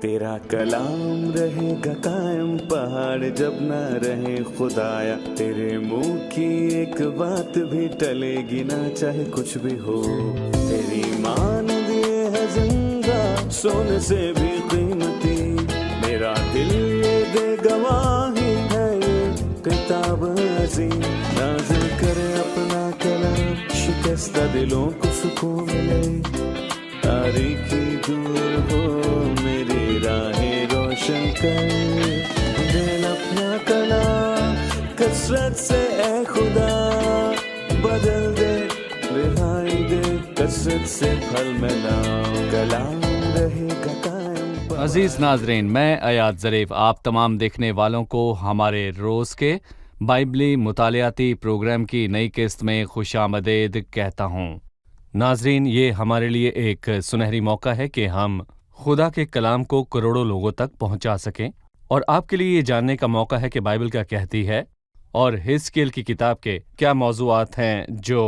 तेरा कलाम रहेगा कायम पहाड़ जब ना रहे खुदाया, तेरे मुंह की एक बात भी टलेगी ना चाहे कुछ भी हो। तेरी मान दिए है जिंदा सोने से भी कीमती, मेरा दिल ये दे गवाही है ये किताब अजीम। नाज़िल करे अपना कलाम, शिकस्ता दिलों को सुकून मिले, तारीखी दूर हो मेरी राहें रोशन कर। दिल अपना कलाम कसरत से ए खुदा बदल दे, रिहाई दे कसरत से फल मिला, कलाम रहेगा कायम। अजीज नाजरीन, मैं अयाद ज़रीफ आप तमाम देखने वालों को हमारे रोज़ के बाइबली मुतालियाती प्रोग्राम की नई किस्त में खुशामदीद कहता हूँ। नाजरीन, ये हमारे लिए एक सुनहरी मौका है कि हम खुदा के कलाम को करोड़ों लोगों तक पहुंचा सकें, और आपके लिए ये जानने का मौका है कि बाइबल क्या कहती है और हिजकिय्याह की किताब के क्या मौज़ूआत हैं जो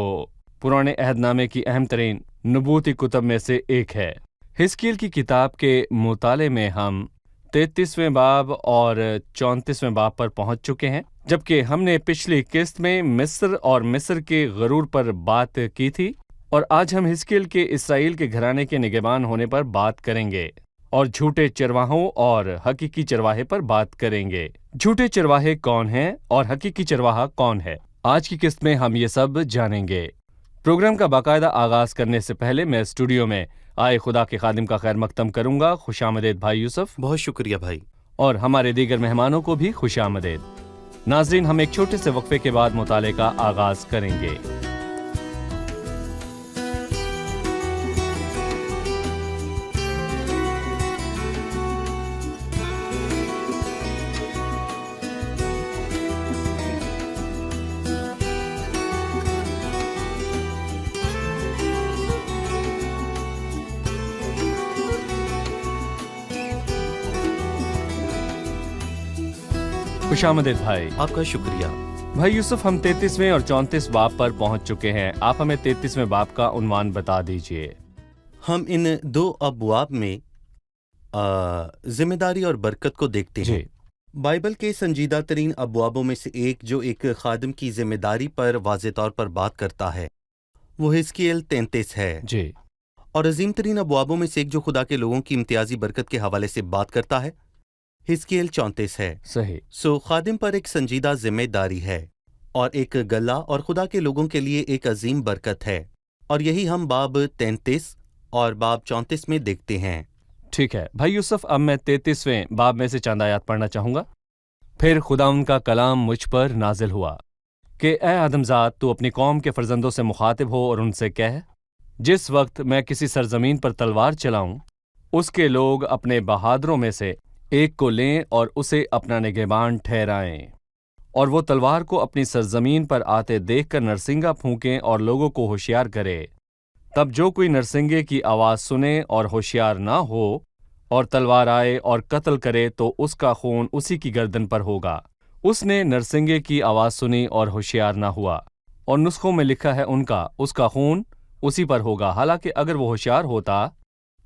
पुराने अहदनामे की अहम तरीन नबूती कुतब में से एक है। हिजकिय्याह की किताब के मुताले में हम 33वें बाब और 34वें बाब पर पहुंच चुके हैं, जबकि हमने पिछली किस्त में मिस्र और मिस्र के गरूर पर बात की थी, और आज हम हिजकिय्याह के इसराइल के घराने के निगहबान होने पर बात करेंगे और झूठे चरवाहों और हकीकी चरवाहे पर बात करेंगे। झूठे चरवाहे कौन हैं और हकीकी चरवाहा कौन है, आज की किस्त में हम ये सब जानेंगे। प्रोग्राम का बाकायदा आगाज करने से पहले मैं स्टूडियो में आए खुदा के खादिम का खैर मकदम करूंगा। खुशामदीद भाई यूसुफ। बहुत शुक्रिया भाई। और हमारे दीगर मेहमानों को भी खुशामदीद। नाजरीन, हम एक छोटे से वक्फे के बाद मुताले का आगाज करेंगे। खुशामदीद भाई। आपका शुक्रिया भाई यूसुफ, हम 33वें और 34 बाब पर पहुंच चुके हैं। आप हमें 33वें बाब का उन्वान बता दीजिए। हम इन दो अबवाब में जिम्मेदारी और बरकत को देखते हैं। बाइबल के संजीदा तरीन अबवाबों में से एक जो एक खादिम की जिम्मेदारी पर वाज़े तौर पर बात करता है वो हिजकिय्याह 33 है जी। और अजीम तरीन अबवाबों में से एक जो खुदा के लोगों की इम्तियाजी बरकत के हवाले से बात करता है हिजकिय्याह 34 है। सही। सो खादिम पर एक संजीदा जिम्मेदारी है और एक गला और खुदा के लोगों के लिए एक अजीम बरकत है, और यही हम बाब 33 और बाब 34 में देखते हैं। ठीक है भाई यूसुफ, अब मैं 33वें बाब में से चंद आयत पढ़ना चाहूंगा। फिर खुदावंद का कलाम मुझ पर नाजिल हुआ कि ए आदमजात, तू अपनी कौम के फर्जंदों से मुखातिब हो और उनसे कह, जिस वक्त मैं किसी सरजमीन पर तलवार चलाऊं, उसके लोग अपने बहादुरों में से एक को लें और उसे अपना निगहबान ठहराएं, और वो तलवार को अपनी सरजमीन पर आते देखकर नरसिंगा फूंकें और लोगों को होशियार करे। तब जो कोई नरसिंगे की आवाज़ सुने और होशियार ना हो और तलवार आए और कत्ल करे, तो उसका खून उसी की गर्दन पर होगा। उसने नरसिंगे की आवाज़ सुनी और होशियार ना हुआ, और नुस्खों में लिखा है उसका खून उसी पर होगा। हालांकि अगर वो होशियार होता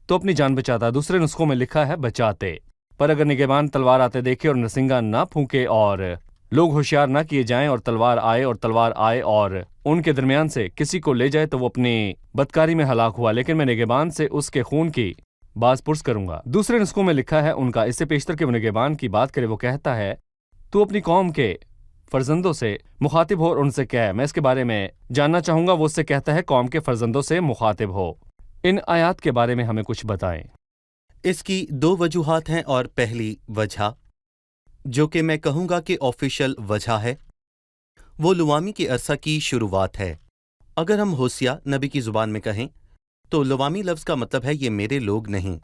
तो अपनी जान बचाता। दूसरे नुस्खों में लिखा है बचाते। पर अगर निगहबान तलवार आते देखे और नरसिंगा ना फूंके और लोग होशियार ना किए जाएं और तलवार आए और उनके दरमियान से किसी को ले जाए, तो वो अपनी बदकारी में हलाक हुआ। लेकिन मैं निगहबान से उसके खून की बाज पुर्स करूंगा। दूसरे नुस्खों में लिखा है इससे पेशतर के वो निगहबान की बात करे। वो कहता है, तू अपनी कौम के फर्जंदों से मुखातिब हो और उनसे कह। मैं इसके बारे में जानना चाहूंगा। वो उससे कहता है कौम के फर्जंदों से मुखातिब हो। इन आयात के बारे में हमें कुछ बताएं। इसकी दो वजूहात हैं, और पहली वजह जो कि मैं कहूँगा कि ऑफिशियल वजह है, वो लुवामी के अरसा की शुरुआत है। अगर हम होसिया नबी की ज़ुबान में कहें तो लुवामी लफ्ज़ का मतलब है ये मेरे लोग नहीं।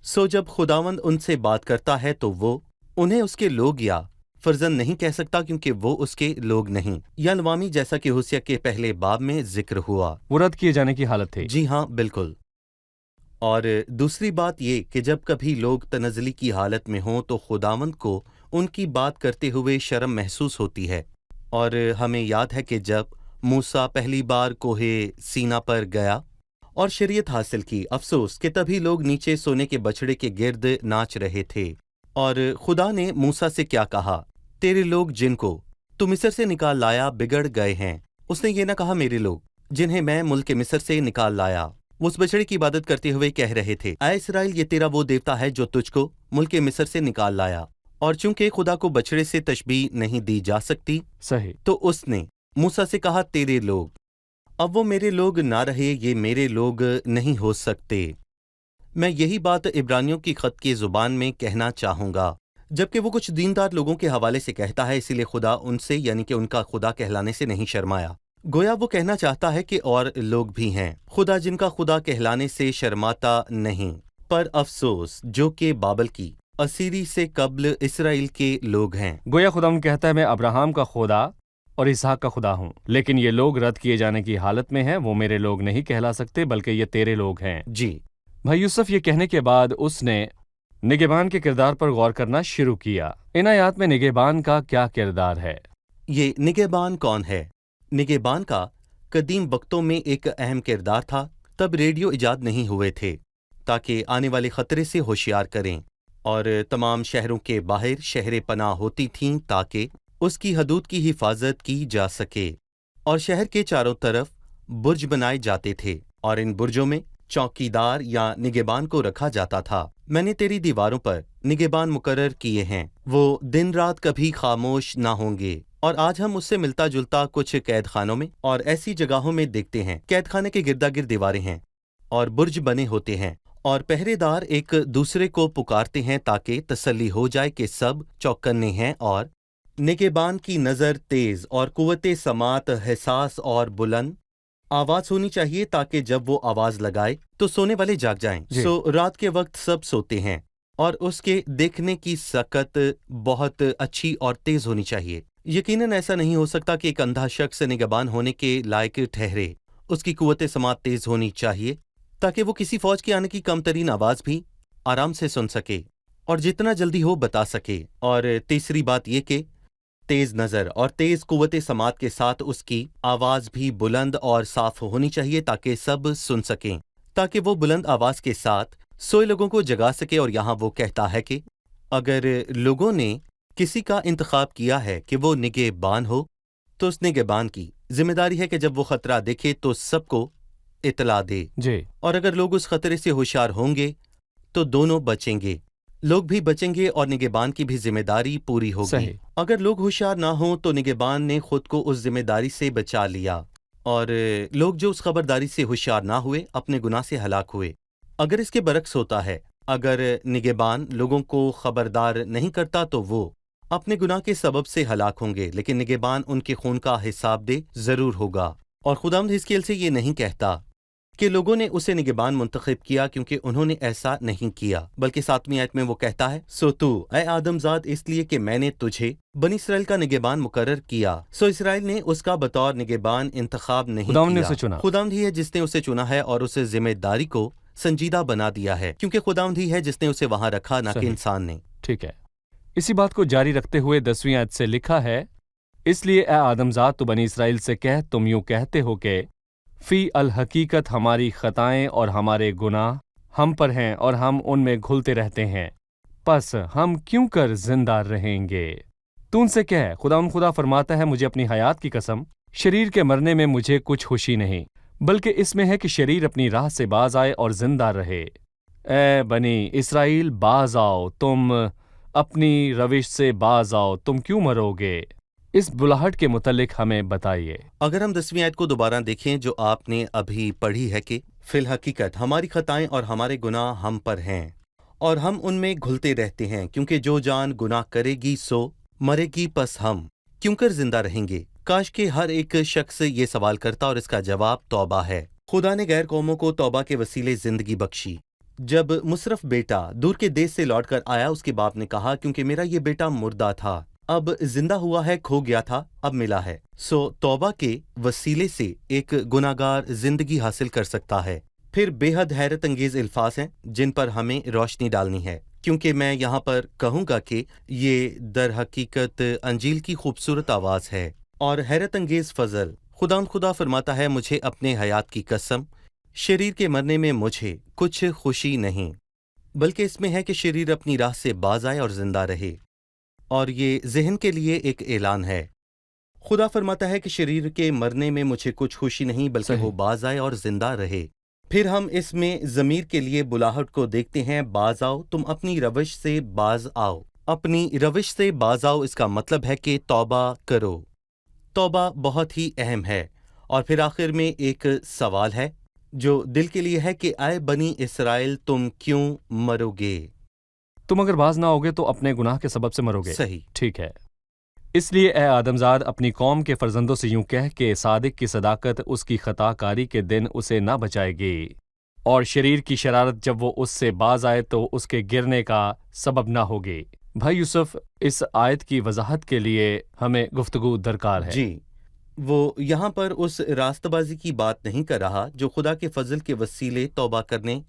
सो जब खुदावंद उनसे बात करता है तो वो उन्हें उसके लोग या फर्जंद नहीं कह सकता, क्योंकि वो उसके लोग नहीं। या लुवामी, जैसा कि होसिया के पहले बाब में जिक्र हुआ, वो रद्द किए जाने की हालत थी। जी हाँ, बिल्कुल। और दूसरी बात ये कि जब कभी लोग तनज़ली की हालत में हों तो खुदावंद को उनकी बात करते हुए शर्म महसूस होती है। और हमें याद है कि जब मूसा पहली बार कोहे सीना पर गया اور شریعت حاصل کی۔ افسوس کہ تبھی لوگ نیچے سونے کے بچڑے کے گرد ناچ رہے تھے۔ اور خدا نے موسیٰ سے کیا کہا؟ تیرے لوگ جن کو تو مصر سے نکال لایا بگڑ گئے ہیں۔ اس نے یہ نہ کہا میرے لوگ جنہیں میں ملک مصر سے نکال لایا۔ وہ اس بچڑے کی عبادت کرتے ہوئے کہہ رہے تھے، اے اسرائیل، یہ تیرا وہ دیوتا ہے جو تجھ کو ملک مصر سے نکال لایا۔ اور چونکہ خدا کو بچڑے سے تشبیہ نہیں دی جا سکتی، صحیح۔ تو اس نے موسیٰ سے کہا تیرے لوگ۔ اب وہ میرے لوگ نہ رہے، یہ میرے لوگ نہیں ہو سکتے۔ میں یہی بات عبرانیوں کی خط کی زبان میں کہنا چاہوں گا، جبکہ وہ کچھ دیندار لوگوں کے حوالے سے کہتا ہے، اسی لیے خدا ان سے یعنی کہ ان کا خدا کہلانے سے نہیں شرمایا۔ گویا وہ کہنا چاہتا ہے کہ اور لوگ بھی ہیں خدا جن کا خدا کہلانے سے شرماتا نہیں، پر افسوس جو کہ بابل کی اسیری سے قبل اسرائیل کے لوگ ہیں۔ گویا خدا کہتا ہے میں ابراہیم کا خدا اور اسحاق کا خدا ہوں، لیکن یہ لوگ رد کیے جانے کی حالت میں ہیں، وہ میرے لوگ نہیں کہلا سکتے بلکہ یہ تیرے لوگ ہیں۔ جی بھائی یوسف یہ کہنے کے بعد اس نے نگہبان کے کردار پر غور کرنا شروع کیا۔ ان آیات میں نگہبان کا کیا کردار ہے؟ یہ نگہبان کون ہے؟ نگہبان کا قدیم وقتوں میں ایک اہم کردار تھا۔ تب ریڈیو ایجاد نہیں ہوئے تھے تاکہ آنے والے خطرے سے ہوشیار کریں، اور تمام شہروں کے باہر شہر پناہ ہوتی تھیں تاکہ اس کی حدود کی حفاظت کی جا سکے، اور شہر کے چاروں طرف برج بنائے جاتے تھے، اور ان برجوں میں چوکیدار یا نگہبان کو رکھا جاتا تھا۔ میں نے تیری دیواروں پر نگہبان مقرر کیے ہیں، وہ دن رات کبھی خاموش نہ ہوں گے۔ اور آج ہم اس سے ملتا جلتا کچھ قید خانوں میں اور ایسی جگہوں میں دیکھتے ہیں۔ قید خانے کے گردا گرد دیواریں ہیں اور برج بنے ہوتے ہیں، اور پہرے دار ایک دوسرے کو پکارتے ہیں تاکہ تسلی ہو جائے کہ سب چوکنے ہیں، اور نگہبان کی نظر تیز اور قوت سماعت حساس اور بلند آواز ہونی چاہیے تاکہ جب وہ آواز لگائے تو سونے والے جاگ جائیں۔ جی۔ سو رات کے وقت سب سوتے ہیں، اور اس کے دیکھنے کی سکت بہت اچھی اور تیز ہونی چاہیے۔ یقیناً ایسا نہیں ہو سکتا کہ ایک اندھا شخص نگہبان ہونے کے لائق ٹھہرے۔ اس کی قوت سماعت تیز ہونی چاہیے تاکہ وہ کسی فوج کے آنے کی کم ترین آواز بھی آرام سے سن سکے اور جتنا جلدی ہو بتا سکے۔ اور تیسری بات یہ کہ تیز نظر اور تیز قوت سماعت کے ساتھ اس کی آواز بھی بلند اور صاف ہونی چاہیے تاکہ سب سن سکیں، تاکہ وہ بلند آواز کے ساتھ سوئے لوگوں کو جگا سکے۔ اور یہاں وہ کہتا ہے کہ اگر لوگوں نے کسی کا انتخاب کیا ہے کہ وہ نگہبان ہو، تو اس نگہبان کی ذمہ داری ہے کہ جب وہ خطرہ دیکھے تو سب کو اطلاع دے۔ جی۔ اور اگر لوگ اس خطرے سے ہوشیار ہوں گے تو دونوں بچیں گے، لوگ بھی بچیں گے اور نگہبان کی بھی ذمہ داری پوری ہوگی۔ صحیح۔ اگر لوگ ہوشیار نہ ہوں تو نگہبان نے خود کو اس ذمہ داری سے بچا لیا، اور لوگ جو اس خبرداری سے ہوشیار نہ ہوئے اپنے گناہ سے ہلاک ہوئے۔ اگر اس کے برعکس ہوتا ہے، اگر نگہبان لوگوں کو خبردار نہیں کرتا تو وہ اپنے گناہ کے سبب سے ہلاک ہوں گے، لیکن نگہبان ان کے خون کا حساب دے ضرور ہوگا۔ اور خداوند حزقیل سے یہ نہیں کہتا کہ لوگوں نے اسے نگہبان منتخب کیا کیونکہ انہوں نے ایسا نہیں کیا، بلکہ 7ویں آیت میں وہ کہتا ہے، سو تو اے آدم زاد اس لیے کہ میں نے تجھے بنی اسرائیل کا نگہبان مقرر کیا۔ سو اسرائیل نے اس کا بطور نگہبان انتخاب نہیں خداوند نے کیا، اسے چنا۔ خداوند ہی ہے جس نے اسے چنا ہے اور اسے ذمہ داری کو سنجیدہ بنا دیا ہے، کیونکہ خداوند ہی ہے جس نے اسے وہاں رکھا، نہ کہ صحیح۔ انسان نے۔ ٹھیک ہے۔ اسی بات کو جاری رکھتے ہوئے 10ویں آیت سے لکھا ہے، اس لیے اے آدم زاد تو بنی اسرائیل سے کہہ، تم یوں کہتے ہو کہ فی الحقیقت ہماری خطائیں اور ہمارے گناہ ہم پر ہیں اور ہم ان میں گھلتے رہتے ہیں، پس ہم کیوں کر زندہ رہیں گے؟ تو ان سے کہہ، خدا فرماتا ہے، مجھے اپنی حیات کی قسم، شریر کے مرنے میں مجھے کچھ خوشی نہیں، بلکہ اس میں ہے کہ شریر اپنی راہ سے باز آئے اور زندہ رہے۔ اے بنی اسرائیل باز آؤ، تم اپنی روش سے باز آؤ، تم کیوں مرو گے؟ اس بلاہٹ کے متعلق ہمیں بتائیے۔ اگر ہم 10ویں آیت کو دوبارہ دیکھیں جو آپ نے ابھی پڑھی ہے کہ فی الحقیقت ہماری خطائیں اور ہمارے گناہ ہم پر ہیں اور ہم ان میں گھلتے رہتے ہیں، کیونکہ جو جان گناہ کرے گی سو مرے گی، پس ہم کیوں کر زندہ رہیں گے؟ کاش کہ ہر ایک شخص یہ سوال کرتا اور اس کا جواب توبہ ہے۔ خدا نے غیر قوموں کو توبہ کے وسیلے زندگی بخشی۔ جب مصرف بیٹا دور کے دیش سے لوٹ کر آیا، اس کے باپ نے کہا، کیونکہ میرا یہ بیٹا مردہ تھا، اب زندہ ہوا ہے، کھو گیا تھا، اب ملا ہے۔ سو توبہ کے وسیلے سے ایک گناہگار زندگی حاصل کر سکتا ہے۔ پھر بے حد حیرت انگیز الفاظ ہیں جن پر ہمیں روشنی ڈالنی ہے، کیونکہ میں یہاں پر کہوں گا کہ یہ در حقیقت انجیل کی خوبصورت آواز ہے اور حیرت انگیز فضل۔ خدا فرماتا ہے، مجھے اپنے حیات کی قسم، शरीर के मरने में मुझे कुछ खुशी नहीं, बल्कि इसमें है कि शरीर अपनी राह से बाज आए और जिंदा रहे। और ये ज़हन के लिए एक ऐलान है। खुदा फरमाता है कि शरीर के मरने में मुझे कुछ खुशी नहीं, बल्कि सही। वो बाज आए और जिंदा रहे। फिर हम इसमें ज़मीर के लिए बुलाहट को देखते हैं, बाज आओ, तुम अपनी रविश से बाज आओ। अपनी रविश से बाज आओ, इसका मतलब है कि तौबा करो। तौबा बहुत ही अहम है। और फिर आखिर में एक सवाल है जो दिल के लिए है कि आए बनी इस्राएल, तुम क्यों मरोगे? तुम अगर बाज ना होगे तो अपने गुनाह के सबब से मरोगे। सही। ठीक है। इसलिए ए आदमजाद अपनी कौम के फर्जंदों से यूं कह के सादिक की सदाकत उसकी खताकारी के दिन उसे ना बचाएगी, और शरीर की शरारत जब वो उससे बाज आए तो उसके गिरने का सबब ना होगी। भाई यूसुफ, इस आयत की वजाहत के लिए हमें गुफ्तगू दरकार है। जी, वो यहाँ पर उस रास्तबाजी की बात नहीं कर रहा जो खुदा के फजल के वसीले तौबा करने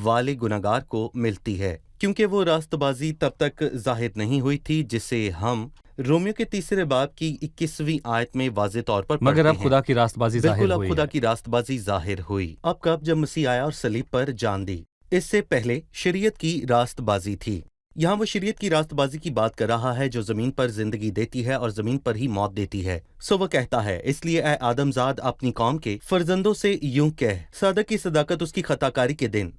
वाले गुनहगार को मिलती है, क्योंकि वो रास्तबाजी तब तक जाहिर नहीं हुई थी जिसे हम रोमियो के 3 बाब की 21वीं आयत में वाज़े तौर पर मगर पढ़ते अब हैं। खुदा की रास्तबाजी जाहिर बिल्कुल, अब हुई खुदा है। की रास्तबाजी जाहिर हुई। अब कब? जब मसीह आया और सलीब पर जान दी। इससे पहले शरीयत की रास्तबाजी थी। यहाँ वो शरीयत की रास्तबाजी की बात कर रहा है जो जमीन पर जिंदगी देती है और जमीन पर ही मौत देती है। सो वो कहता है, इसलिए ऐ आदमजाद अपनी कौम के फर्जंदों से यूं कह, सादक की सदाकत उसकी खताकारी के दिन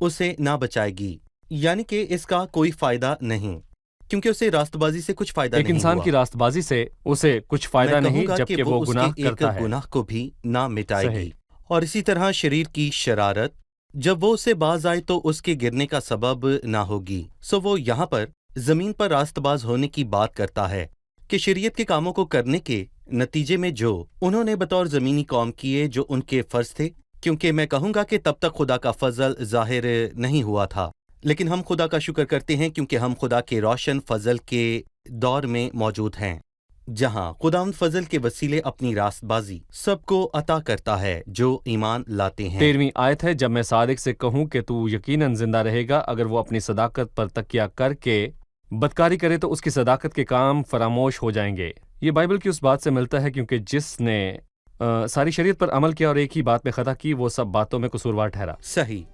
उसे ना बचाएगी, यानी कि इसका कोई फायदा नहीं, क्योंकि उसे रास्तबाजी से कुछ फायदा एक नहीं इंसान हुआ। की रास्तबाजी से उसे कुछ फायदा मैं नहीं, कहूंगा जबकि कि वो गुनाह उसके करता एक है। गुनाह को भी ना मिटाएगी। सही। और इसी तरह शरीर की शरारत जब वो उससे बाज आए तो उसके गिरने का सबब ना होगी। सो वो यहाँ पर जमीन पर रास्तबाज होने की बात करता है कि शरीयत के कामों को करने के नतीजे में जो उन्होंने बतौर जमीनी कौम किए जो उनके फर्ज थे, क्योंकि मैं कहूँगा कि तब तक खुदा का फजल जाहिर नहीं हुआ था। लेकिन हम खुदा का शुक्र करते हैं क्योंकि हम खुदा के रोशन फजल के दौर में मौजूद हैं, जहाँ खुदावंद फजल के वसीले अपनी रास्तबाजी सबको अता करता है जो ईमान लाते हैं। 13वीं आयत है, जब मैं सादिक से कहूं कि तू यकीनन जिंदा रहेगा, अगर वो अपनी सदाकत पर तकिया करके बदकारी करे तो उसकी सदाकत के काम फरामोश हो जाएंगे। ये बाइबल की उस बात से मिलता है क्योंकि जिसने सारी शरीयत पर अमल किया और एक ही बात में खता की, वो सब बातों में कसूरवार ठहरा। सही।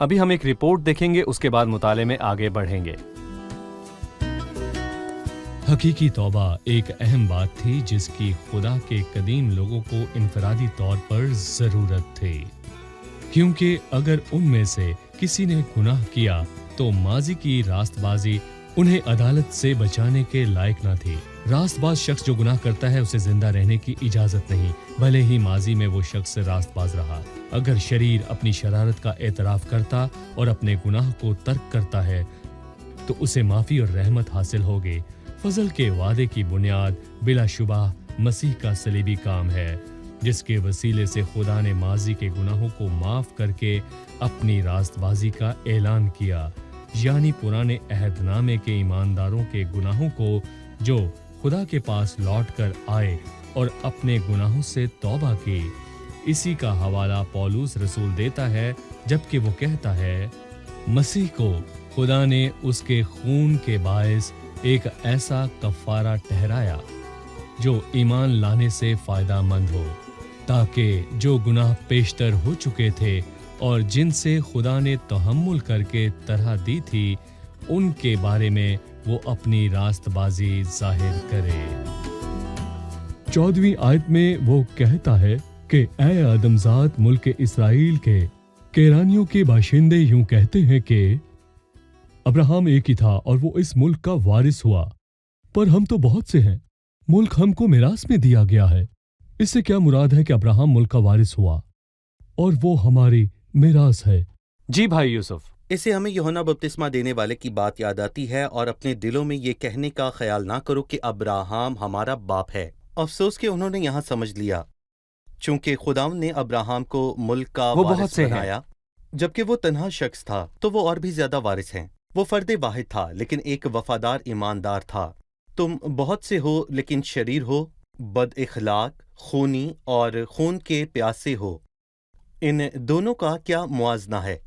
अभी हम एक रिपोर्ट देखेंगे, उसके बाद मुताले में आगे बढ़ेंगे। हकीकी तौबा एक अहम बात थी जिसकी खुदा के कदीम लोगों को इनफरादी तौर पर जरूरत थी, क्योंकि अगर उनमें से किसी ने गुनाह किया तो माजी की रास्तबाजी उन्हें अदालत से बचाने के लायक न थी। रास्तबाज शख्स जो गुनाह करता है उसे जिंदा रहने की इजाजत नहीं, भले ही माजी में वो शख्स रास्तबाज रहा। अगर शरीर अपनी शरारत का एतराफ करता और अपने गुनाह को तर्क करता है तो उसे माफी और रहमत हासिल होगी। फजल के वादे की बुनियाद बिलाशुबा मसीह का सलीबी काम है, जिसके वसीले से खुदा ने माजी के गुनाहों को माफ करके अपनी रास्तबाजी का ऐलान किया, यानी पुराने अहदनामे के ईमानदारों के गुनाहों को जो खुदा के पास लौट कर आए और अपने गुनाहों से तौबा की। इसी का हवाला पौलुस रसूल देता है, जबकि वो कहता है, मसीह को खुदा ने उसके खून के बायस एक ऐसा कफ़ारा ठहराया जो ईमान लाने से फायदा मंद हो, ताकि जो गुनाह पेशतर हो चुके थे और जिनसे खुदा ने तहम्मुल करके तरह दी थी, उनके बारे में वो अपनी रास्तबाजी जाहिर करे। 14वीं आयत में वो कहता है कि ऐ आदमजात मुल्क इस्राएल के केरानियों के बाशिंदे यूं कहते हैं कि अब्राहम एक ही था और वो इस मुल्क का वारिस हुआ, पर हम तो बहुत से हैं, मुल्क हमको मिरास में दिया गया है। इससे क्या मुराद है कि अब्राहम मुल्क का वारिस हुआ और वो हमारी मिरास है? जी भाई यूसुफ, इससे हमें यूहन्ना बपतिस्मा देने वाले की बात याद आती है और अपने दिलों में ये कहने का ख्याल ना करो कि अब्राहम हमारा बाप है। अफसोस कि उन्होंने यहाँ समझ लिया, चूंकि खुदावंद ने अब्राहम को मुल्क का वो बहुत वारिस से बनाया, जबकि वो तन्हा शख्स था, तो वो और भी ज्यादा वारिस हैं। वो फर्द वाहिद था लेकिन एक वफादार ईमानदार था। तुम बहुत से हो लेकिन शरीर हो, बद इखलाक, खूनी और खून के प्यासे हो। इन दोनों का क्या मुआजना है?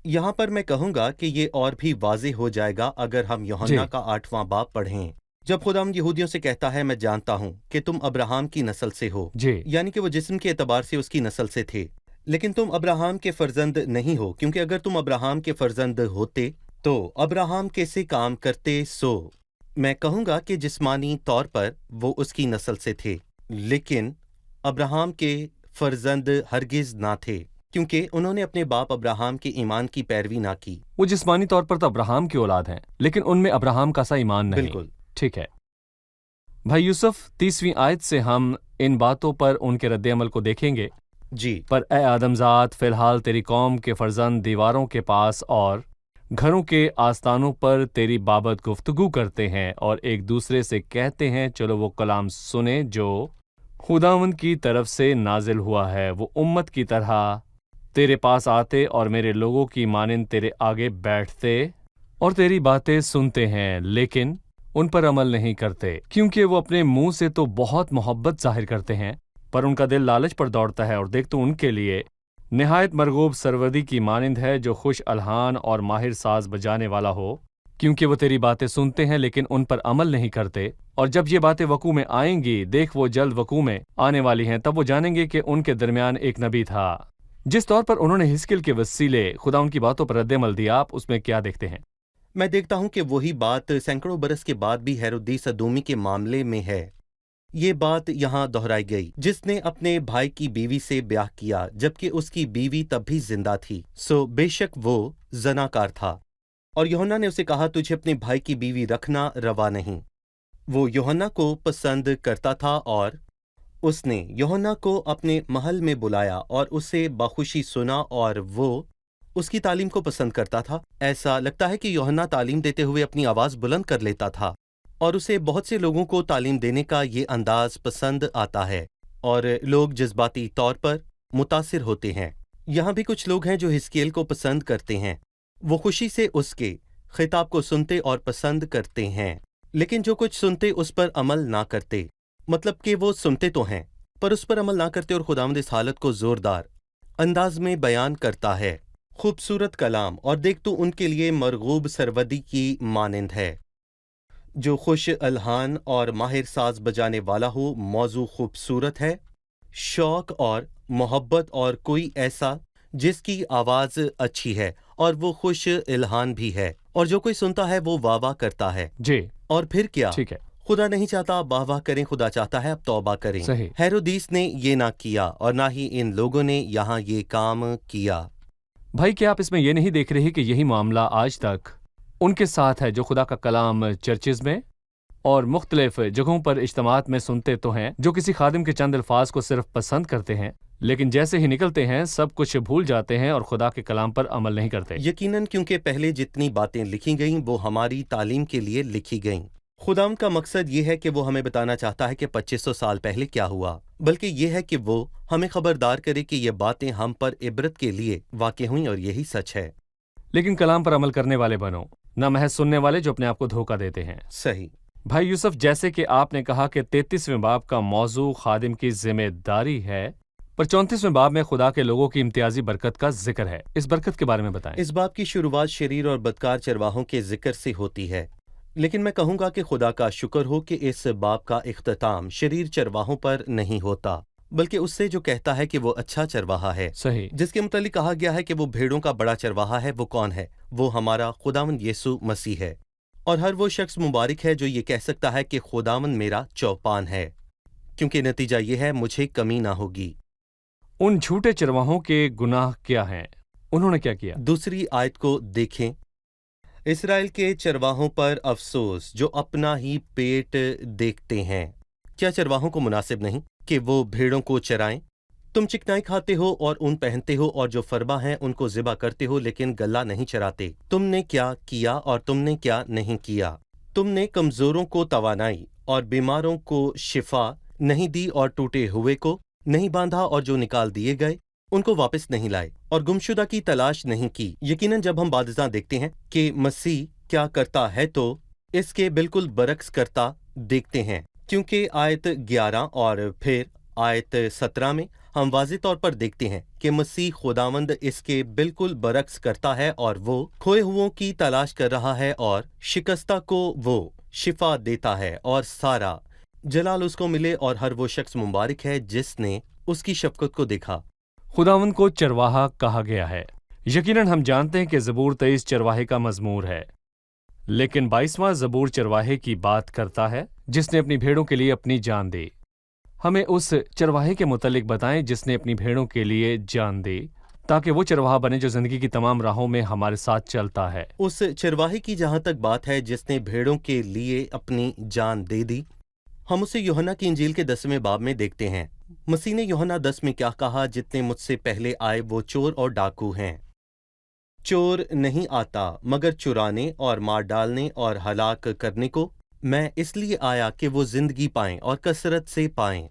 यहाँ पर मैं कहूँगा कि ये और भी वाज़ेह हो जाएगा अगर हम यूहन्ना का 8वां बाब पढ़ें, जब खुदावंद यहूदियों से कहता है, मैं जानता हूँ कि तुम अब्राहम की नस्ल से हो, जी, यानी कि वो जिस्म के एतबार से उसकी नस्ल से थे, لیکن تم ابراہم کے فرزند نہیں ہو، کیونکہ اگر تم ابراہم کے فرزند ہوتے تو ابراہم کیسے کام کرتے؟ سو میں کہوں گا کہ جسمانی طور پر وہ اس کی نسل سے تھے، لیکن ابراہم کے فرزند ہرگز نہ تھے، کیونکہ انہوں نے اپنے باپ ابراہم کے ایمان کی پیروی نہ کی۔ وہ جسمانی طور پر تو ابراہم کی اولاد ہیں، لیکن ان میں ابراہم کا سا ایمان نہیں۔ بالکل ٹھیک ہے بھائی یوسف، 30ویں آیت سے ہم ان باتوں پر ان کے رد عمل کو دیکھیں گے۔ جی، پر اے آدم ذات، فی الحال تیری قوم کے فرزند دیواروں کے پاس اور گھروں کے آستانوں پر تیری بابت گفتگو کرتے ہیں اور ایک دوسرے سے کہتے ہیں چلو وہ کلام سنیں جو خداوند کی طرف سے نازل ہوا ہے۔ وہ امت کی طرح تیرے پاس آتے اور میرے لوگوں کی مانند تیرے آگے بیٹھتے اور تیری باتیں سنتے ہیں، لیکن ان پر عمل نہیں کرتے، کیونکہ وہ اپنے منہ سے تو بہت محبت ظاہر کرتے ہیں پر ان کا دل لالچ پر دوڑتا ہے، اور دیکھ تو ان کے لیے نہایت مرغوب سرودی کی مانند ہے جو خوش الحان اور ماہر ساز بجانے والا ہو، کیونکہ وہ تیری باتیں سنتے ہیں لیکن ان پر عمل نہیں کرتے، اور جب یہ باتیں وقوع میں آئیں گی، دیکھ وہ جلد وقوع میں آنے والی ہیں، تب وہ جانیں گے کہ ان کے درمیان ایک نبی تھا۔ جس طور پر انہوں نے حزقیل کے وسیلے خدا ان کی باتوں پر رد عمل دیا، آپ اس میں کیا دیکھتے ہیں؟ میں دیکھتا ہوں کہ وہی بات سینکڑوں برس کے بعد بھی ہیرودیس ادومی کے معاملے میں ہے۔ یہ بات یہاں دہرائی گئی، جس نے اپنے بھائی کی بیوی سے بیاہ کیا جبکہ اس کی بیوی تب بھی زندہ تھی، سو بے شک وہ زناکار تھا، اور یوحنا نے اسے کہا تجھے اپنے بھائی کی بیوی رکھنا روا نہیں۔ وہ یوحنا کو پسند کرتا تھا اور اس نے یوحنا کو اپنے محل میں بلایا اور اسے بخوشی سنا، اور وہ اس کی تعلیم کو پسند کرتا تھا۔ ایسا لگتا ہے کہ یوحنا تعلیم دیتے ہوئے اپنی آواز بلند کر لیتا تھا، اور اسے بہت سے لوگوں کو تعلیم دینے کا یہ انداز پسند آتا ہے، اور لوگ جذباتی طور پر متاثر ہوتے ہیں۔ یہاں بھی کچھ لوگ ہیں جو حزقیل کو پسند کرتے ہیں، وہ خوشی سے اس کے خطاب کو سنتے اور پسند کرتے ہیں، لیکن جو کچھ سنتے اس پر عمل نہ کرتے، مطلب کہ وہ سنتے تو ہیں پر اس پر عمل نہ کرتے، اور خداوند اس حالت کو زوردار انداز میں بیان کرتا ہے۔ خوبصورت کلام، اور دیکھ تو ان کے لیے مرغوب سرودی کی مانند ہے جو خوش الحان اور ماہر ساز بجانے والا ہو۔ موضوع خوبصورت ہے، شوق اور محبت، اور کوئی ایسا جس کی آواز اچھی ہے اور وہ خوش الحان بھی ہے، اور جو کوئی سنتا ہے وہ واہ واہ کرتا ہے۔ جی اور پھر کیا؟ ٹھیک ہے، خدا نہیں چاہتا آپ واہ واہ کریں، خدا چاہتا ہے آپ توبہ کریں۔ صحیح۔ ہیرودیس نے یہ نہ کیا، اور نہ ہی ان لوگوں نے یہاں یہ کام کیا۔ بھائی کیا آپ اس میں یہ نہیں دیکھ رہے کہ یہی معاملہ آج تک ان کے ساتھ ہے جو خدا کا کلام چرچز میں اور مختلف جگہوں پر اجتماعات میں سنتے تو ہیں، جو کسی خادم کے چند الفاظ کو صرف پسند کرتے ہیں، لیکن جیسے ہی نکلتے ہیں سب کچھ بھول جاتے ہیں اور خدا کے کلام پر عمل نہیں کرتے۔ یقیناً، کیونکہ پہلے جتنی باتیں لکھی گئیں وہ ہماری تعلیم کے لیے لکھی گئیں۔ خداوند کا مقصد یہ ہے کہ وہ ہمیں بتانا چاہتا ہے کہ 2500 سال پہلے کیا ہوا، بلکہ یہ ہے کہ وہ ہمیں خبردار کرے کہ یہ باتیں ہم پر عبرت کے لیے واقع ہوئیں، اور یہی سچ ہے۔ لیکن کلام پر عمل کرنے والے بنو، نہ محض سننے والے جو اپنے آپ کو دھوکہ دیتے ہیں۔ صحیح۔ بھائی یوسف، جیسے کہ آپ نے کہا کہ 33ویں باب کا موضوع خادم کی ذمہ داری ہے، پر 34ویں باب میں خدا کے لوگوں کی امتیازی برکت کا ذکر ہے۔ اس برکت کے بارے میں بتائیں۔ اس باب کی شروعات شریر اور بدکار چرواہوں کے ذکر سے ہوتی ہے، لیکن میں کہوں گا کہ خدا کا شکر ہو کہ اس باب کا اختتام شریر چرواہوں پر نہیں ہوتا، بلکہ اس سے جو کہتا ہے کہ وہ اچھا چرواہا ہے، صحیح۔ جس کے متعلق کہا گیا ہے کہ وہ بھیڑوں کا بڑا چرواہا ہے۔ وہ کون ہے؟ وہ ہمارا خداوند یسوع مسیح ہے، اور ہر وہ شخص مبارک ہے جو یہ کہہ سکتا ہے کہ خداوند میرا چوپان ہے، کیونکہ نتیجہ یہ ہے مجھے کمی نہ ہوگی۔ ان جھوٹے چرواہوں کے گناہ کیا ہیں؟ انہوں نے کیا کیا؟ دوسری آیت کو دیکھیں۔ اسرائیل کے چرواہوں پر افسوس جو اپنا ہی پیٹ دیکھتے ہیں۔ کیا چرواہوں کو مناسب نہیں کہ وہ بھیڑوں کو چرائیں؟ تم چکنائی کھاتے ہو اور اون پہنتے ہو، اور جو فربا ہیں ان کو ذبح کرتے ہو، لیکن گلہ نہیں چراتے۔ تم نے کیا کیا اور تم نے کیا نہیں کیا؟ تم نے کمزوروں کو توانائی اور بیماروں کو شفا نہیں دی، اور ٹوٹے ہوئے کو نہیں باندھا، اور جو نکال دیے گئے ان کو واپس نہیں لائے، اور گمشدہ کی تلاش نہیں کی۔ یقیناً جب ہم بعد ازاں دیکھتے ہیں کہ مسیح کیا کرتا ہے تو اس کے بالکل برعکس کرتا دیکھتے ہیں، کیونکہ آیت 11 اور پھر آیت 17 میں ہم واضح طور پر دیکھتے ہیں کہ مسیح خداوند اس کے بالکل برعکس کرتا ہے، اور وہ کھوئے ہوئوں کی تلاش کر رہا ہے، اور شکستہ کو وہ شفا دیتا ہے، اور سارا جلال اس کو ملے، اور ہر وہ شخص مبارک ہے جس نے اس کی شفقت کو دیکھا۔ खुदावंद को चरवाहा कहा गया है। यकीनन हम जानते हैं कि ज़बूर 23 चरवाहे का मज़मूर है, लेकिन 22वां ज़बूर चरवाहे की बात करता है जिसने अपनी भेड़ों के लिए अपनी जान दी। हमें उस चरवाहे के मुतालिक बताएं जिसने अपनी भेड़ों के लिए जान दी, ताकि वो चरवाहा बने जो ज़िंदगी की तमाम राहों में हमारे साथ चलता है। उस चरवाहे की जहां तक बात है जिसने भेड़ों के लिए अपनी जान दे दी, हम उसे यूहन्ना की इंजील के 10वें बाब में देखते हैं। मसीह ने यूहन्ना 10 में क्या कहा? जितने मुझसे पहले आए वो चोर और डाकू हैं। चोर नहीं आता मगर चुराने और मार डालने और हलाक करने को। मैं इसलिए आया कि वो जिंदगी पाएं और कसरत से पाएं।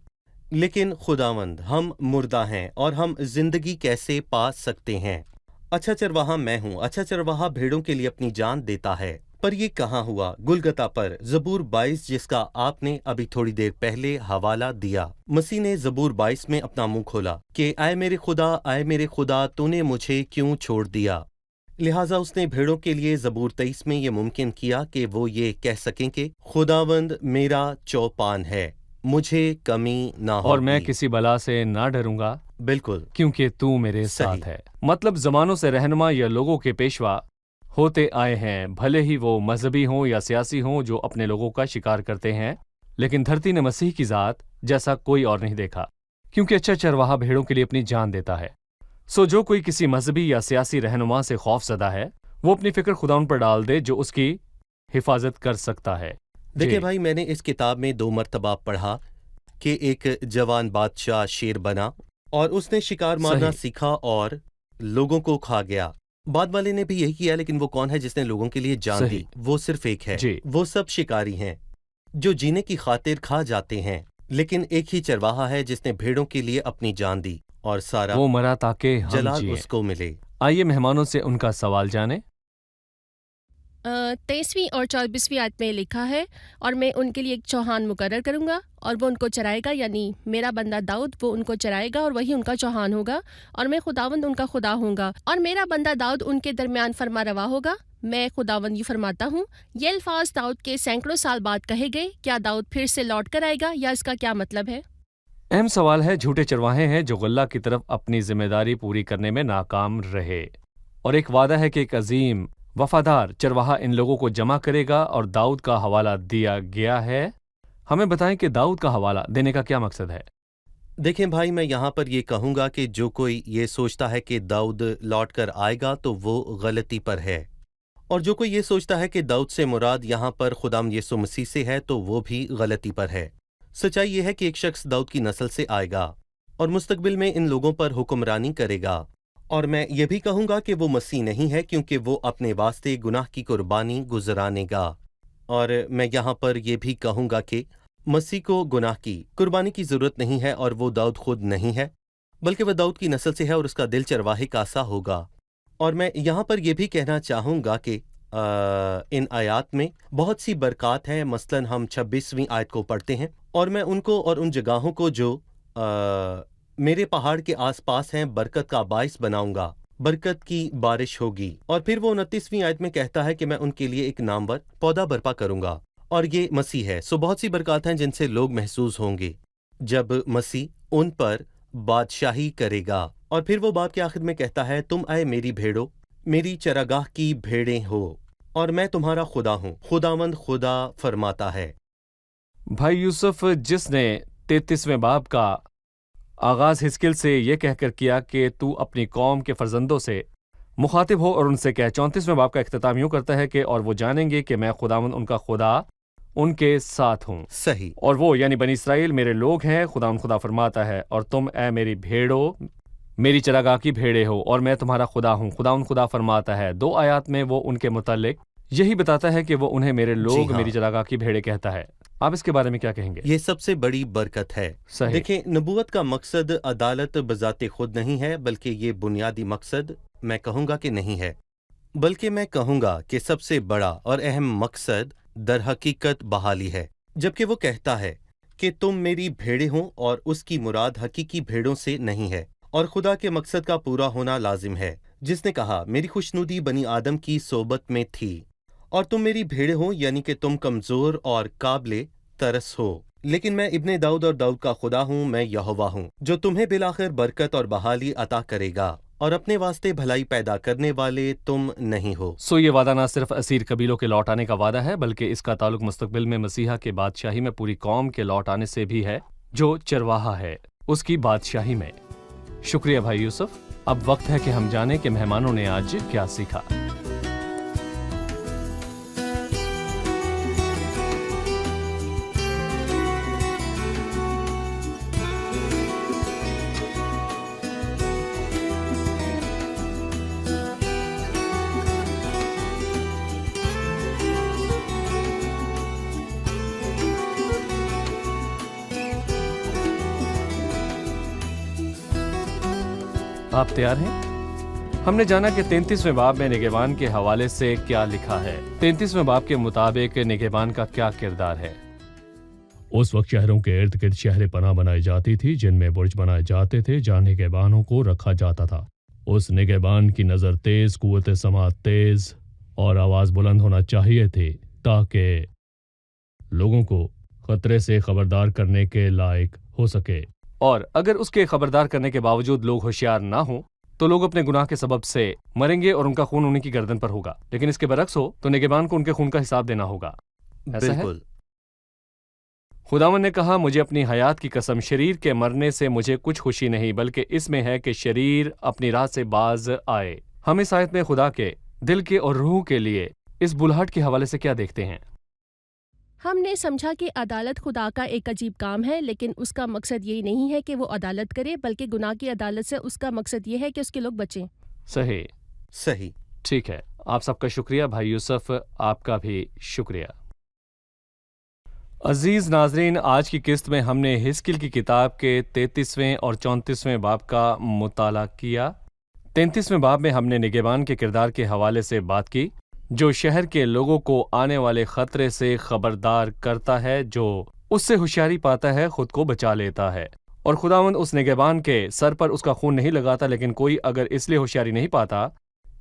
लेकिन खुदावंद, हम मुर्दा हैं और हम जिंदगी कैसे पा सकते हैं? अच्छा चरवाहा मैं हूँ। अच्छा चरवाहा भेड़ों के लिए अपनी जान देता है। पर ये कहाँ हुआ? गुलगता पर। ज़बूर 22 जिसका आपने अभी थोड़ी देर पहले हवाला दिया। मसीह ने ज़बूर 22 में अपना मुंह खोला कि आए मेरे खुदा तूने मुझे क्यों छोड़ दिया। लिहाजा उसने भेड़ों के लिए ज़बूर 23 में ये मुमकिन किया कि वो ये कह सकें कि खुदावंद मेरा चौपान है, मुझे कमी ना हो और मैं किसी बला से ना डरूंगा, बिल्कुल, क्योंकि तू मेरे सही। साथ है। मतलब ज़मानों से रहनुमा या लोगों के पेशवा होते आए हैं, भले ही वो मजहबी हों या सियासी हों जो अपने लोगों का शिकार करते हैं, लेकिन धरती ने मसीह की ज़ात जैसा कोई और नहीं देखा, क्योंकि अच्छा चरवाहा भेड़ों के लिए अपनी जान देता है। सो जो कोई किसी मजहबी या सियासी रहनुमा से खौफज़दा है, वो अपनी फिक्र खुदा उन पर डाल दे जो उसकी हिफाजत कर सकता है। देखिए जी। भाई, मैंने इस किताब में 2 मरतबा पढ़ा कि एक जवान बादशाह शेर बना और उसने शिकार मारना सही। सीखा और लोगों को खा गया। बाद वाले ने भी यही किया, लेकिन वो कौन है जिसने लोगों के लिए जान सही। दी? वो सिर्फ एक है। जी। वो सब शिकारी हैं जो जीने की खातिर खा जाते हैं, लेकिन एक ही चरवाहा है जिसने भेड़ों के लिए अपनी जान दी और सारा वो मरा ताकि हम जलाल जिएं। उसको मिले। आइए मेहमानों से उनका सवाल जाने। 23वीं और 24वीं आयत में लिखा है, और मैं उनके लिए एक चौहान मुकर्रर करूंगा और वो उनको चराएगा, यानी मेरा बंदा दाऊद वो उनको चराएगा और वही उनका चौहान होगा, और मैं खुदावंद उनका खुदा होऊंगा और मेरा बंदा दाऊद उनके दरमियान फरमा रवा होगा। मैं खुदावंद यूँ फरमाता हूँ। ये अल्फाज दाऊद के सैकड़ों साल बाद कहे गए। क्या दाऊद फिर से लौट कर आएगा या इसका क्या मतलब है? अहम सवाल है। झूठे चरवाहे हैं जो गल्ला की तरफ अपनी जिम्मेदारी पूरी करने में नाकाम रहे, और एक वादा है कि एक अजीम वफादार चरवाहा इन लोगों को जमा करेगा, और दाऊद का हवाला दिया गया है। हमें बताएं कि दाऊद का हवाला देने का क्या मकसद है। देखें भाई, मैं यहाँ पर ये कहूँगा कि जो कोई ये सोचता है कि दाऊद लौट कर आएगा तो वो गलती पर है, और जो कोई ये सोचता है कि दाऊद से मुराद यहाँ पर खुदाम यीशु मसीह से है तो वो भी गलती पर है। सच्चाई ये है कि एक शख्स दाऊद की नस्ल से आएगा और मुस्तकबिल में इन लोगों पर हुक्मरानी करेगा, और मैं ये भी कहूँगा कि वो मसीह नहीं है, क्योंकि वो अपने वास्ते गुनाह की कुर्बानी गुजरानेगा। और मैं यहाँ पर ये भी कहूँगा कि मसीह को गुनाह की कुर्बानी की ज़रूरत नहीं है, और वो दाऊद खुद नहीं है, बल्कि वह दाऊद की नस्ल से है और उसका दिल चरवाहे का सा होगा। और मैं यहाँ पर यह भी कहना चाहूँगा कि इन आयात में बहुत सी बरक़ात हैं। मसलन हम 26वीं आयत को पढ़ते हैं, और मैं उनको और उन जगहों को जो मेरे पहाड़ के आसपास हैं बरकत का बाइस बनाऊंगा, बरकत की बारिश होगी। और फिर वो 29वीं आयत में कहता है कि मैं उनके लिए एक नामवर पौधा बर्पा करूंगा, और ये मसीह है। सो बहुत सी बरक़ात हैं जिनसे लोग महसूस होंगे जब मसीह उन पर बादशाही करेगा। और फिर वो बात के आखिर में कहता है, तुम आए मेरी भेड़ों, मेरी चरागाह की भेड़ें हो, और मैं तुम्हारा खुदा हूँ, खुदावंद खुदा फरमाता है। भाई यूसुफ, जिसने 33वें बाब का आगाज़ हिस्किल से ये कहकर किया कि तू अपनी कौम के फर्जंदों से मुखातिब हो और उनसे कह, 34वें बाब का इख्तिताम यूँ करता है कि और वो जानेंगे कि मैं खुदावंद उनका खुदा उनके साथ हूँ। सही। और वो यानी बनी इसराइल मेरे लोग हैं। खुदा फरमाता है, और तुम ए मेरी भेड़ो मेरी चरागाह की भेड़े हो, और मैं तुम्हारा खुदा हूँ। खुदा फरमाता है। 2 आयात में वो उनके मुतालिक यही बताता है कि वो उन्हें मेरे लोग, हाँ। मेरी चरागाह की भेड़े कहता है। आप इसके बारे में क्या कहेंगे? ये सबसे बड़ी बरकत है। सही। देखें, नबूवत का मकसद अदालत बजाते खुद नहीं है, बल्कि ये बुनियादी मकसद मैं कहूँगा कि नहीं है, बल्कि मैं कहूँगा कि सबसे बड़ा और अहम मकसद दर हकीकत बहाली है। जबकि वो कहता है कि तुम मेरी भेड़े हो, और उसकी मुराद हकीकी भेड़ों से नहीं है, और खुदा के मकसद का पूरा होना लाजिम है, जिसने कहा मेरी खुशनुदी बनी आदम की सोबत में थी, और तुम मेरी भेड़े हो, यानी कि तुम कमज़ोर और काबिले तरस हो। لیکن میں ابن داؤد اور داؤد کا خدا ہوں، میں یہوہ ہوں جو تمہیں بالآخر برکت اور بحالی عطا کرے گا، اور اپنے واسطے بھلائی پیدا کرنے والے تم نہیں ہو۔ سو یہ وعدہ نہ صرف اسیر قبیلوں کے لوٹ آنے کا وعدہ ہے، بلکہ اس کا تعلق مستقبل میں مسیحا کے بادشاہی میں پوری قوم کے لوٹ آنے سے بھی ہے، جو چرواہا ہے اس کی بادشاہی میں۔ شکریہ بھائی یوسف۔ اب وقت ہے کہ ہم جانیں کہ مہمانوں نے آج کیا سیکھا۔ آپ تیار ہیں؟ ہم نے جانا کہ 33ویں باب میں نگہبان کے حوالے سے کیا لکھا ہے۔ 33ویں باب کے مطابق نگہبان کا کیا کردار ہے؟ اس وقت شہروں کے ارد گرد شہر پناہ بنائی جاتی تھی جن میں برج بنائے جاتے تھے جہاں نگہبانوں کو رکھا جاتا تھا۔ اس نگہبان کی نظر تیز، قوت سماعت تیز اور آواز بلند ہونا چاہیے تھی تاکہ لوگوں کو خطرے سے خبردار کرنے کے لائق ہو سکے۔ اور اگر اس کے خبردار کرنے کے باوجود لوگ ہوشیار نہ ہوں تو لوگ اپنے گناہ کے سبب سے مریں گے اور ان کا خون انہیں کی گردن پر ہوگا، لیکن اس کے برعکس ہو تو نگہبان کو ان کے خون کا حساب دینا ہوگا۔ ایسا ہے؟ بالکل۔ خداوند نے کہا، مجھے اپنی حیات کی قسم، شریر کے مرنے سے مجھے کچھ خوشی نہیں، بلکہ اس میں ہے کہ شریر اپنی راہ سے باز آئے۔ ہم اس آیت میں خدا کے دل کے اور روح کے لیے اس بلہٹ کے حوالے سے کیا دیکھتے ہیں؟ ہم نے سمجھا کہ عدالت خدا کا ایک عجیب کام ہے، لیکن اس کا مقصد یہی نہیں ہے کہ وہ عدالت کرے، بلکہ گناہ کی عدالت سے اس کا مقصد یہ ہے کہ اس کے لوگ بچیں۔ صحیح، صحیح۔ ٹھیک ہے۔ آپ سب کا شکریہ۔ بھائی یوسف، آپ کا بھی شکریہ۔ عزیز ناظرین، آج کی قسط میں ہم نے حزقیل کی کتاب کے 33ویں اور 34ویں باب کا مطالعہ کیا۔ 33ویں باب میں ہم نے نگہبان کے کردار کے حوالے سے بات کی، جو شہر کے لوگوں کو آنے والے خطرے سے خبردار کرتا ہے، جو اس سے ہوشیاری پاتا ہے خود کو بچا لیتا ہے۔ اور خداوند اس نگہبان کے سر پر اس کا خون نہیں لگاتا، لیکن کوئی اگر اس لیے ہوشیاری نہیں پاتا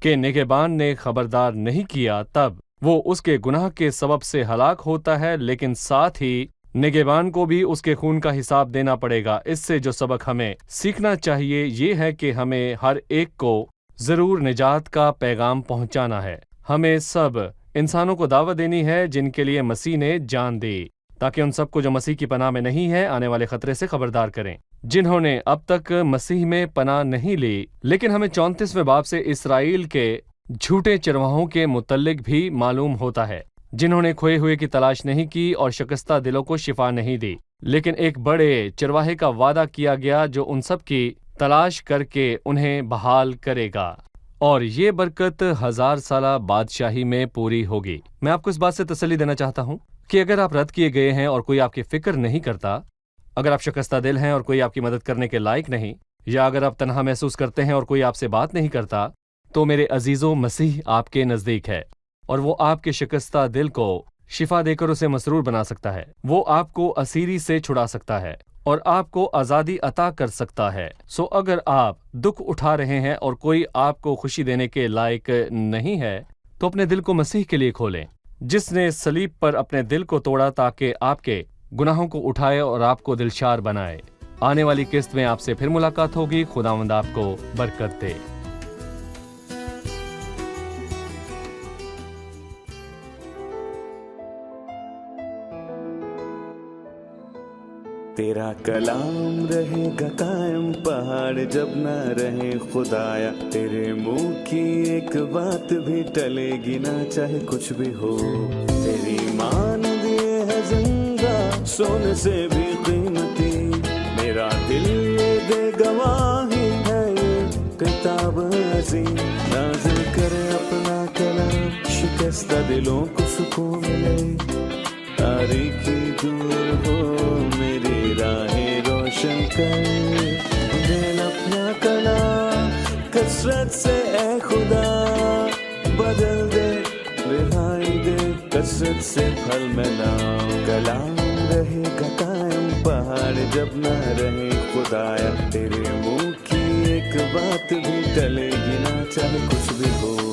کہ نگہبان نے خبردار نہیں کیا، تب وہ اس کے گناہ کے سبب سے ہلاک ہوتا ہے، لیکن ساتھ ہی نگہبان کو بھی اس کے خون کا حساب دینا پڑے گا۔ اس سے جو سبق ہمیں سیکھنا چاہیے یہ ہے کہ ہمیں ہر ایک کو ضرور نجات کا پیغام پہنچانا ہے۔ ہمیں سب انسانوں کو دعوت دینی ہے جن کے لیے مسیح نے جان دی، تاکہ ان سب کو جو مسیح کی پناہ میں نہیں ہے آنے والے خطرے سے خبردار کریں۔ جنہوں نے اب تک مسیح میں پناہ نہیں لی، لیکن ہمیں 34ویں باب سے اسرائیل کے جھوٹے چرواہوں کے متعلق بھی معلوم ہوتا ہے، جنہوں نے کھوئے ہوئے کی تلاش نہیں کی اور شکستہ دلوں کو شفا نہیں دی، لیکن ایک بڑے چرواہے کا وعدہ کیا گیا جو ان سب کی تلاش کر کے انہیں بحال کرے گا، اور یہ برکت 1000 سالہ بادشاہی میں پوری ہوگی۔ میں آپ کو اس بات سے تسلی دینا چاہتا ہوں کہ اگر آپ رد کیے گئے ہیں اور کوئی آپ کی فکر نہیں کرتا، اگر آپ شکستہ دل ہیں اور کوئی آپ کی مدد کرنے کے لائق نہیں، یا اگر آپ تنہا محسوس کرتے ہیں اور کوئی آپ سے بات نہیں کرتا، تو میرے عزیزوں، مسیح آپ کے نزدیک ہے، اور وہ آپ کے شکستہ دل کو شفا دے کر اسے مسرور بنا سکتا ہے۔ وہ آپ کو اسیری سے چھڑا سکتا ہے اور آپ کو آزادی عطا کر سکتا ہے۔ سو اگر آپ دکھ اٹھا رہے ہیں اور کوئی آپ کو خوشی دینے کے لائق نہیں ہے، تو اپنے دل کو مسیح کے لیے کھولیں، جس نے صلیب پر اپنے دل کو توڑا تاکہ آپ کے گناہوں کو اٹھائے اور آپ کو دلشار بنائے۔ آنے والی قسط میں آپ سے پھر ملاقات ہوگی۔ خداوند آپ کو برکت دے۔ تیرا کلام رہے گا قائم، پہاڑ جب نہ رہے خدایا، تیرے منہ کی ایک بات بھی ٹلے گی نہ، چاہے کچھ بھی ہو۔ تیری مانند یہ ہے زندہ، سونے سے بھی قیمتی، میرا دل یہ دے گواہی ہے، یہ کتاب عظیم نازل کرے اپنا کلام، شکستہ دلوں کو سکون ملے، تاریکی دور ہو میری راہیں روشن کر، دل اپنا کلام کثرت سے اے خدا بدل دے، رہائی دے کثرت سے پھل ملاؤ۔ کلام رہے گا قائم، پہاڑ جب نہ رہے خدایا، تیرے منہ کی ایک بات بھی ٹلے گی نہ، چاہے کچھ بھی ہو۔